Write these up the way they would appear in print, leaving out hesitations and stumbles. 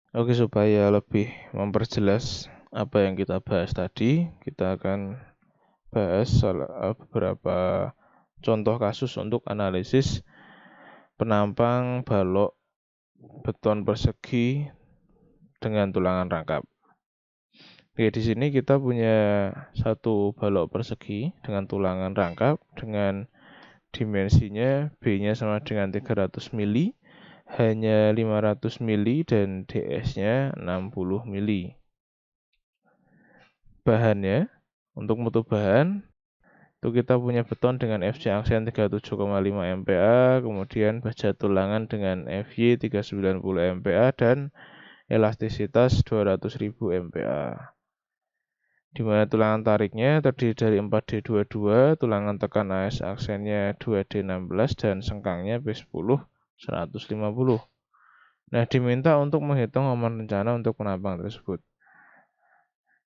Oke, supaya lebih memperjelas apa yang kita bahas tadi, kita akan bahas beberapa contoh kasus untuk analisis penampang balok beton persegi dengan tulangan rangkap. Oke, di sini kita punya satu balok persegi dengan tulangan rangkap dengan dimensinya B-nya sama dengan 300 mili, hanya 500 mili dan DS-nya 60 mili. Bahannya, untuk mutu bahan, itu kita punya beton dengan FJ aksen 37,5 MPa, kemudian baja tulangan dengan FY 390 MPa, dan elastisitas 200.000 MPa. Di mana tulangan tariknya terdiri dari 4D22, tulangan tekan AS aksennya 2D16, dan sengkangnya P10 150. Nah, diminta untuk menghitung momen rencana untuk penampang tersebut.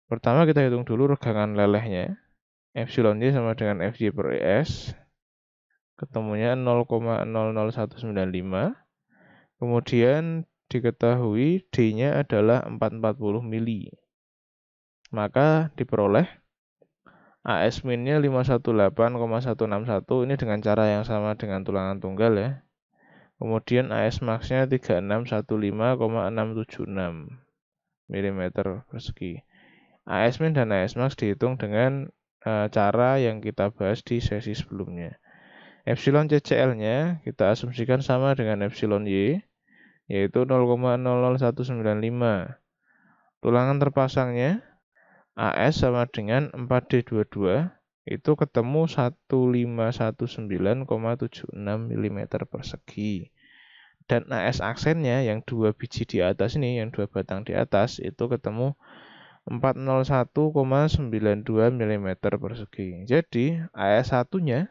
Pertama kita hitung dulu regangan lelehnya. Epsilon Y sama dengan FY per ES. Ketemunya 0,00195. Kemudian diketahui D-nya adalah 440 mili. Maka diperoleh AS min-nya 518,161. Ini dengan cara yang sama dengan tulangan tunggal ya. Kemudian AS max-nya 3615,676 mm persegi. AS min dan AS max dihitung dengan cara yang kita bahas di sesi sebelumnya. Epsilon CCL-nya kita asumsikan sama dengan epsilon Y, yaitu 0,00195. Tulangan terpasangnya AS sama dengan 4D22, itu ketemu 1519,76 mm persegi. Dan AS aksennya yang 2 biji di atas ini, yang 2 batang di atas, itu ketemu 401,92 mm persegi. Jadi AS 1-nya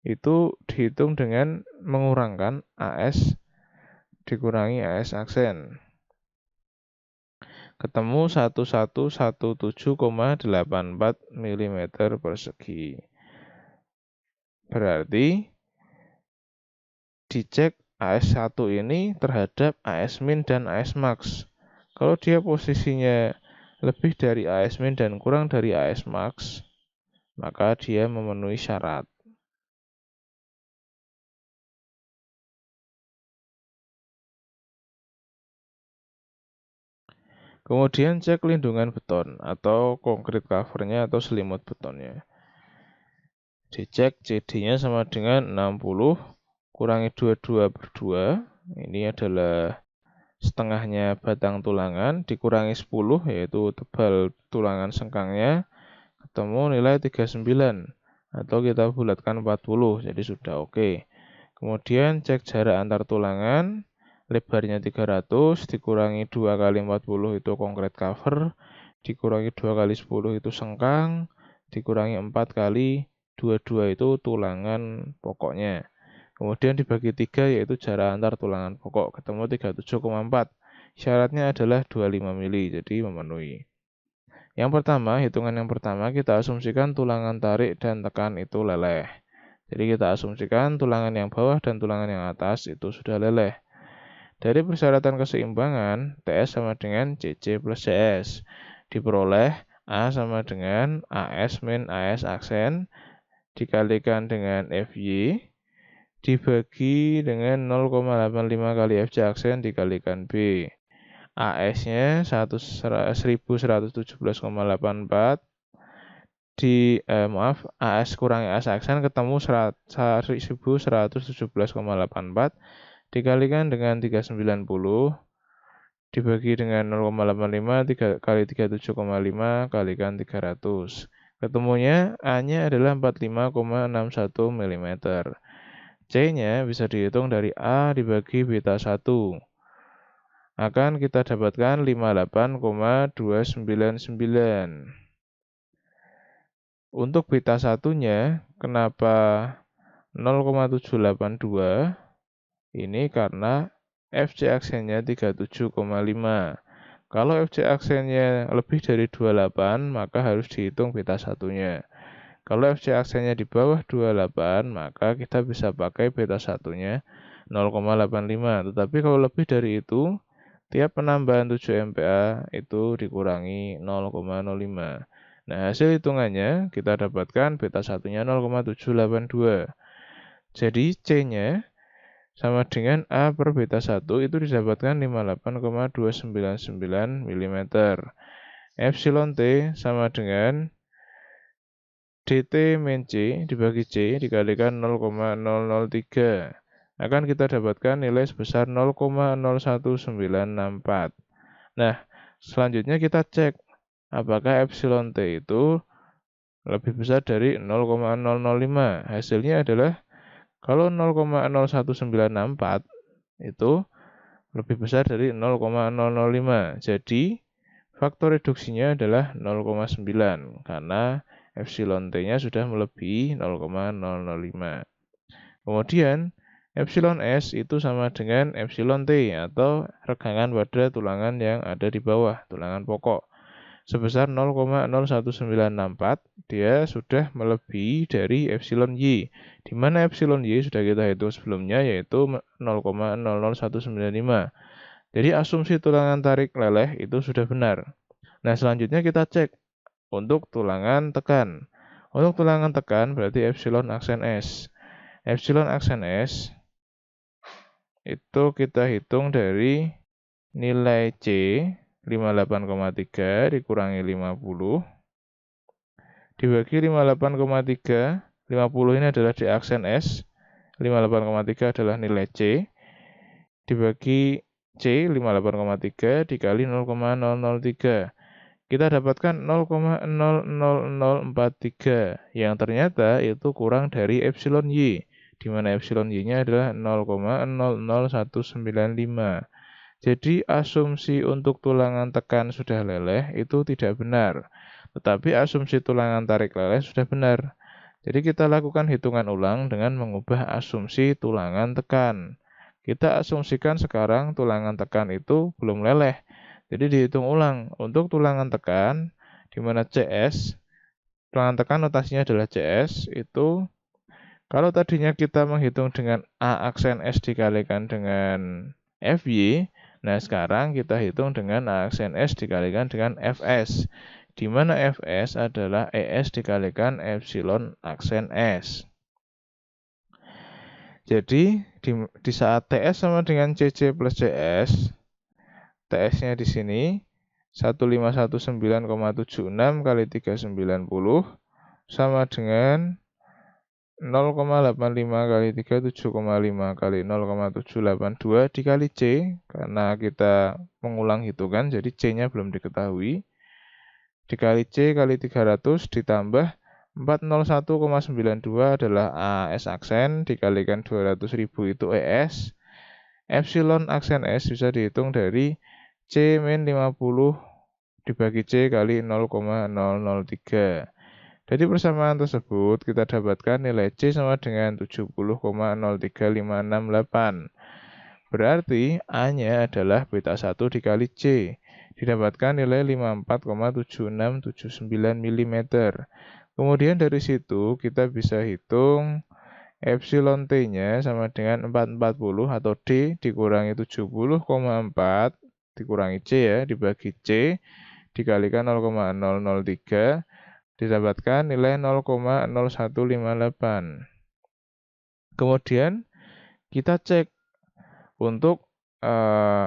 itu dihitung dengan mengurangkan AS dikurangi AS aksen. Ketemu 1117,84 mm persegi. Berarti dicek AS1 ini terhadap AS min dan AS max. Kalau dia posisinya lebih dari AS min dan kurang dari AS max, maka dia memenuhi syarat. Kemudian cek lindungan beton atau concrete covernya atau selimut betonnya. Dicek CD-nya sama dengan 60 kurangi 22 per 2. Ini adalah setengahnya batang tulangan dikurangi 10, yaitu tebal tulangan sengkangnya, ketemu nilai 39 atau kita bulatkan 40, jadi sudah oke. Kemudian cek jarak antar tulangan, lebarnya 300 dikurangi 2 kali 40 itu concrete cover, dikurangi 2 kali 10 itu sengkang, dikurangi 4 kali 22 itu tulangan pokoknya. Kemudian dibagi 3 yaitu jarak antar tulangan pokok, ketemu 37,4. Syaratnya adalah 25 mili, jadi memenuhi. Yang pertama, hitungan yang pertama kita asumsikan tulangan tarik dan tekan itu leleh. Jadi kita asumsikan tulangan yang bawah dan tulangan yang atas itu sudah leleh. Dari persyaratan keseimbangan, TS sama dengan CC plus CS. Diperoleh A sama dengan AS min AS aksen dikalikan dengan FY dibagi dengan 0,85 kali FJ aksen dikalikan B. AS-nya 1117,84 AS kurangi AS aksen ketemu 1117,84 dikalikan dengan 390 dibagi dengan 0,85 kali 37,5 kalikan 300. Ketemunya A-nya adalah 45,61 mm. C-nya bisa dihitung dari A dibagi beta 1. Akan kita dapatkan 58,299. Untuk beta 1-nya, kenapa 0,782? Ini karena FC aksennya 37,5. Kalau FC aksennya lebih dari 28, maka harus dihitung beta 1-nya. Kalau FC aksennya di bawah 28, maka kita bisa pakai beta 1-nya 0,85. Tetapi kalau lebih dari itu, tiap penambahan 7 MPa itu dikurangi 0,05. Nah, hasil hitungannya kita dapatkan beta 1-nya 0,782. Jadi C-nya sama dengan A per beta 1 itu didapatkan 58,299 mm. Epsilon T sama dengan DT min C dibagi C dikalikan 0,003. Akan kita dapatkan nilai sebesar 0,01964. Nah, selanjutnya kita cek apakah epsilon T itu lebih besar dari 0,005. Hasilnya adalah kalau 0,01964 itu lebih besar dari 0,005. Jadi, faktor reduksinya adalah 0,9 karena epsilon T-nya sudah melebihi 0,005. Kemudian, epsilon S itu sama dengan epsilon T atau regangan pada tulangan yang ada di bawah, tulangan pokok. Sebesar 0,01964, dia sudah melebihi dari epsilon Y, di mana epsilon Y sudah kita hitung sebelumnya yaitu 0,00195. Jadi asumsi tulangan tarik leleh itu sudah benar. Nah, selanjutnya kita cek untuk tulangan tekan. Untuk tulangan tekan berarti epsilon aksen S. Epsilon aksen S itu kita hitung dari nilai C 58,3 dikurangi 50 dibagi 58,3. 50 ini adalah di aksen S, 58,3 adalah nilai C dibagi C 58,3 dikali 0,003. Kita dapatkan 0,00043 yang ternyata itu kurang dari epsilon Y, di mana epsilon Y-nya adalah 0,00195. Jadi asumsi untuk tulangan tekan sudah leleh itu tidak benar, tetapi asumsi tulangan tarik leleh sudah benar. Jadi kita lakukan hitungan ulang dengan mengubah asumsi tulangan tekan. Kita asumsikan sekarang tulangan tekan itu belum leleh. Jadi dihitung ulang untuk tulangan tekan, di mana CS, tulangan tekan notasinya adalah CS, itu kalau tadinya kita menghitung dengan A aksen S dikalikan dengan FY, nah sekarang kita hitung dengan A aksen S dikalikan dengan Fs, di mana Fs adalah ES dikalikan epsilon aksen S. Jadi di saat TS sama dengan CC plus CS, TS-nya di sini 1519,76 kali 390 sama dengan 0,85 kali 37,5 kali 0,782 dikali C, karena kita mengulang hitungan jadi C-nya belum diketahui, dikali C kali 300 ditambah 401,92 adalah AS aksen dikalikan 200.000 itu ES. Epsilon aksen S bisa dihitung dari C min 50 dibagi C kali 0,003. Dari persamaan tersebut kita dapatkan nilai C sama dengan 70,03568. Berarti A-nya adalah beta 1 dikali C. Didapatkan nilai 54,7679 mm. Kemudian dari situ kita bisa hitung epsilon T-nya sama dengan 440 atau D dikurangi 70,4 dikurangi C ya, dibagi C dikalikan 0,003 didapatkan nilai 0,0158. Kemudian kita cek untuk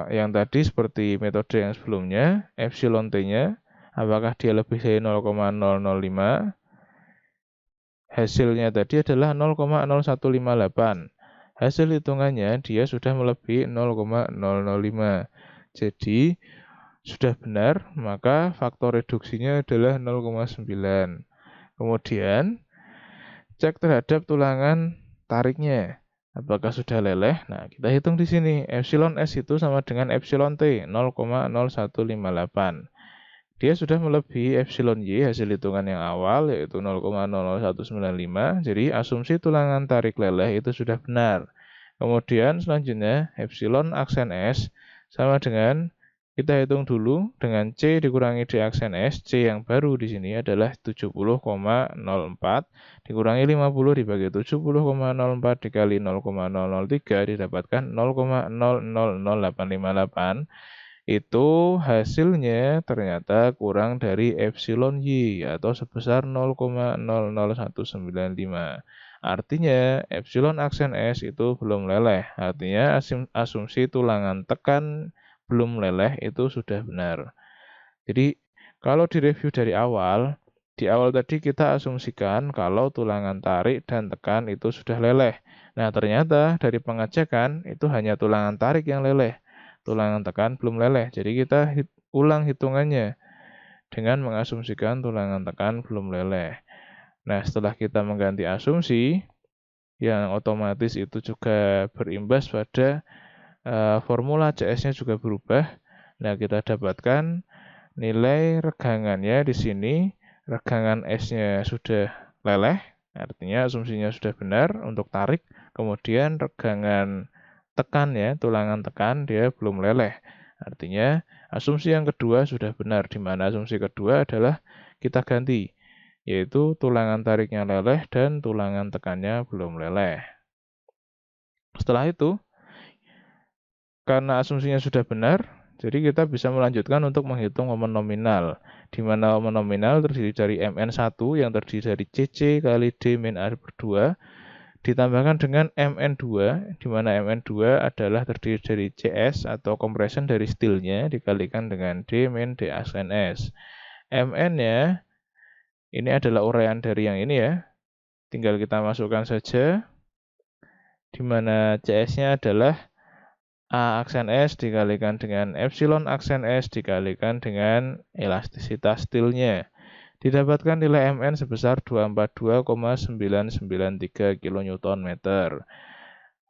yang tadi seperti metode yang sebelumnya, epsilon T-nya apakah dia lebih dari 0,005. Hasilnya tadi adalah 0,0158. Hasil hitungannya dia sudah melebihi 0,005. Jadi sudah benar, maka faktor reduksinya adalah 0,9. Kemudian cek terhadap tulangan tariknya. Apakah sudah leleh? Nah, kita hitung di sini. Epsilon S itu sama dengan epsilon T, 0,0158. Dia sudah melebihi epsilon Y hasil hitungan yang awal, yaitu 0,00195. Jadi, asumsi tulangan tarik leleh itu sudah benar. Kemudian, selanjutnya, epsilon aksen S sama dengan, kita hitung dulu, dengan C dikurangi D aksen S. C yang baru di sini adalah 70,04 dikurangi 50 dibagi 70,04 dikali 0,003 didapatkan 0,000858. itu hasilnya ternyata kurang dari epsilon Y atau sebesar 0,00195. Artinya epsilon aksen S itu belum leleh. Artinya asumsi tulangan tekan belum leleh itu sudah benar. Jadi kalau direview dari awal, di awal tadi kita asumsikan kalau tulangan tarik dan tekan itu sudah leleh. Nah, ternyata dari pengecekan itu hanya tulangan tarik yang leleh. Tulangan tekan belum leleh. Jadi kita ulang hitungannya dengan mengasumsikan tulangan tekan belum leleh. Nah, setelah kita mengganti asumsi, yang otomatis itu juga berimbas pada formula CS-nya juga berubah. Nah, kita dapatkan nilai regangannya di sini, regangan S-nya sudah leleh, artinya asumsinya sudah benar untuk tarik. Kemudian regangan tekan ya, tulangan tekan dia belum leleh. Artinya asumsi yang kedua sudah benar, di mana asumsi kedua adalah kita ganti, yaitu tulangan tariknya leleh dan tulangan tekannya belum leleh. Setelah itu, karena asumsinya sudah benar, jadi kita bisa melanjutkan untuk menghitung momen nominal, di mana momen nominal terdiri dari Mn1 yang terdiri dari Cc kali D min A per 2, ditambahkan dengan Mn2, di mana Mn2 adalah terdiri dari Cs atau compression dari steelnya, dikalikan dengan D min D aksen S. Mn-nya, ini adalah uraian dari yang ini ya, tinggal kita masukkan saja, di mana Cs-nya adalah A aksen S dikalikan dengan epsilon aksen S dikalikan dengan elastisitas steelnya. Didapatkan nilai Mn sebesar 242,993 kN.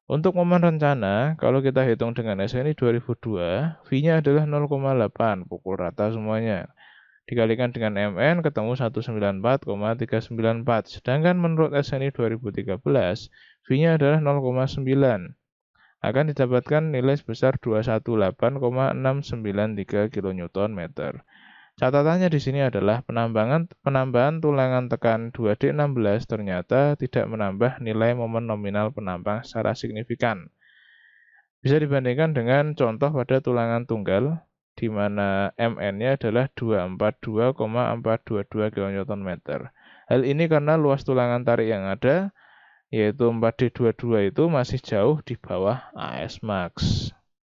Untuk momen rencana, kalau kita hitung dengan SNI 2002, V-nya adalah 0,8, pukul rata semuanya. Dikalikan dengan Mn ketemu 194,394. Sedangkan menurut SNI 2013, V-nya adalah 0,9. Akan didapatkan nilai sebesar 218,693 kN. Catatannya di sini adalah penambahan tulangan tekan 2D16 ternyata tidak menambah nilai momen nominal penambang secara signifikan. Bisa dibandingkan dengan contoh pada tulangan tunggal, di mana Mn-nya adalah 242,422 kN. Hal ini karena luas tulangan tarik yang ada, yaitu 4D22 itu masih jauh di bawah AS max.